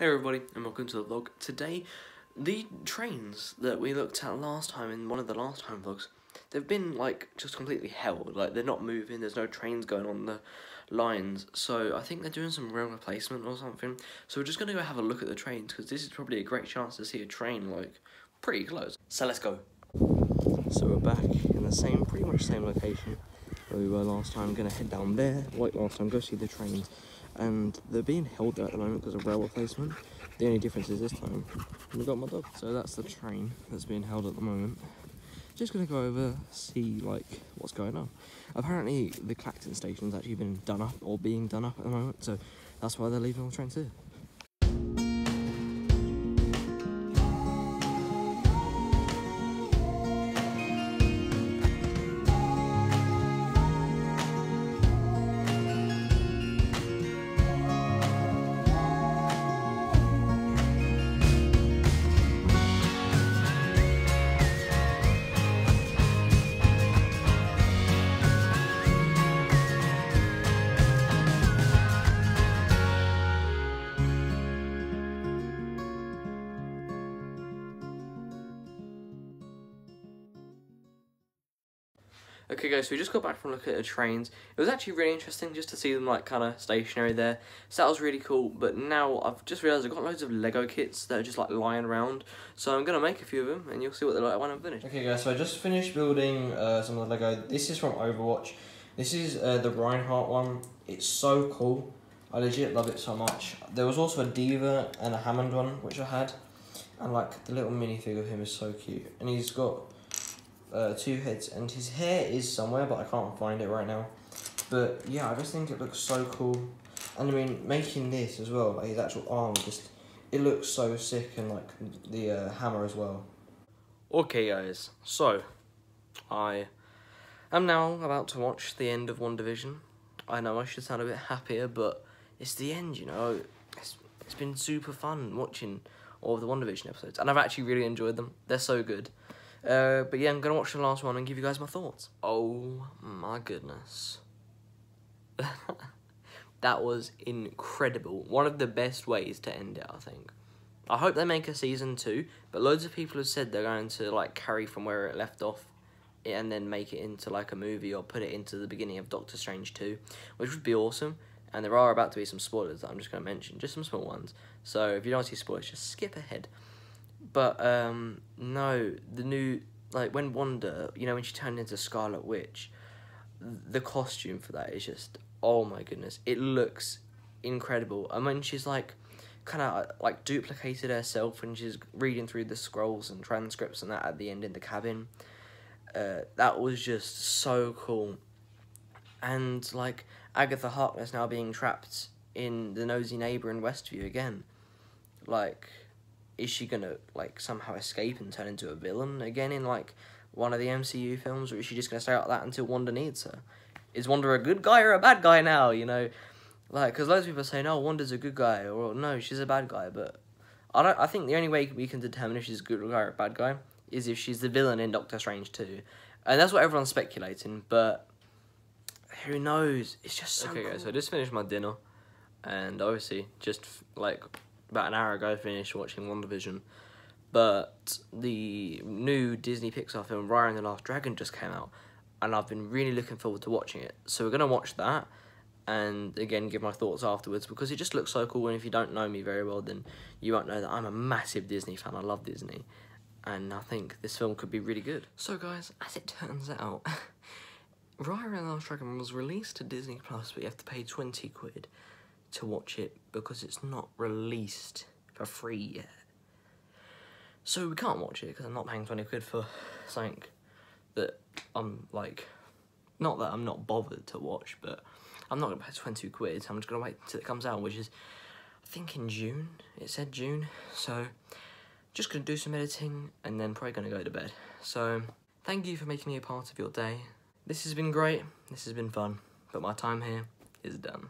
Hey everybody, and welcome to the vlog. Today, the trains that we looked at last time in one of the last time vlogs, they've been like just completely held, like they're not moving, there's no trains going on the lines, so I think they're doing some rail replacement or something. So we're just going to go have a look at the trains, because this is probably a great chance to see a train like pretty close. So let's go. So we're back in the pretty much same location where we were last time. Going to head down there, like last time, go see the trains. And they're being held there at the moment because of rail replacement. The only difference is this time we've got my dog. So that's the train that's being held at the moment. Just gonna go over, see like what's going on. Apparently the Clacton station's actually been done up or being done up at the moment, so that's why they're leaving all the trains here. Okay guys, so we just got back from looking at the trains. It was actually really interesting just to see them like kind of stationary there. So that was really cool, but now I've just realised I've got loads of Lego kits that are just like lying around. So I'm going to make a few of them and you'll see what they're like when I'm finished. Okay guys, so I just finished building some of the Lego. This is from Overwatch. This is the Reinhardt one. It's so cool. I legit love it so much. There was also a Diva and a Hammond one, which I had. And like the little minifig of him is so cute. And he's got two heads, and his hair is somewhere, but I can't find it right now. But yeah, I just think it looks so cool. And I mean, making this as well, like his actual arm, it looks so sick, and like the hammer as well. Okay guys, so I am now about to watch the end of WandaVision. I know I should sound a bit happier, but it's the end, you know. It's been super fun watching all of the WandaVision episodes, and I've actually really enjoyed them. They're so good. But yeah, I'm going to watch the last one and give you guys my thoughts. Oh my goodness. That was incredible. One of the best ways to end it, I think. I hope they make a season 2, but loads of people have said they're going to like carry from where it left off and then make it into like a movie or put it into the beginning of Doctor Strange 2, which would be awesome. And there are about to be some spoilers that I'm just going to mention, just some small ones. So if you don't want to see spoilers, just skip ahead. But, no, the new, like, when Wanda, you know, when she turned into Scarlet Witch, the costume for that is just, oh my goodness, it looks incredible. And when she's, like, kind of, like, duplicated herself when she's reading through the scrolls and transcripts and that at the end in the cabin, that was just so cool. And, like, Agatha Harkness now being trapped in the nosy neighbour in Westview again, like, is she gonna like somehow escape and turn into a villain again in like one of the MCU films, or is she just gonna stay like that until Wanda needs her? Is Wanda a good guy or a bad guy now, you know? Like, because loads of people are saying, oh, Wanda's a good guy, or no, she's a bad guy, but I think the only way we can determine if she's a good guy or a bad guy is if she's the villain in Doctor Strange 2. And that's what everyone's speculating, but who knows? It's just so cool. Guys, so I just finished my dinner, and obviously just like about an hour ago, finished watching WandaVision, but the new Disney Pixar film, Raya and the Last Dragon, just came out, and I've been really looking forward to watching it. So we're going to watch that, and again, give my thoughts afterwards, because it just looks so cool, and if you don't know me very well, then you won't know that I'm a massive Disney fan. I love Disney, and I think this film could be really good. So guys, as it turns out, Raya and the Last Dragon was released to Disney+, but you have to pay 20 quid to watch it because it's not released for free yet. So we can't watch it because I'm not paying 20 quid for something that I'm like, not that I'm not bothered to watch, but I'm not going to pay 20 quid, so I'm just going to wait till it comes out, which is, I think in June. It said June. So just going to do some editing and then probably going to go to bed. So thank you for making me a part of your day. This has been great, this has been fun, but my time here is done.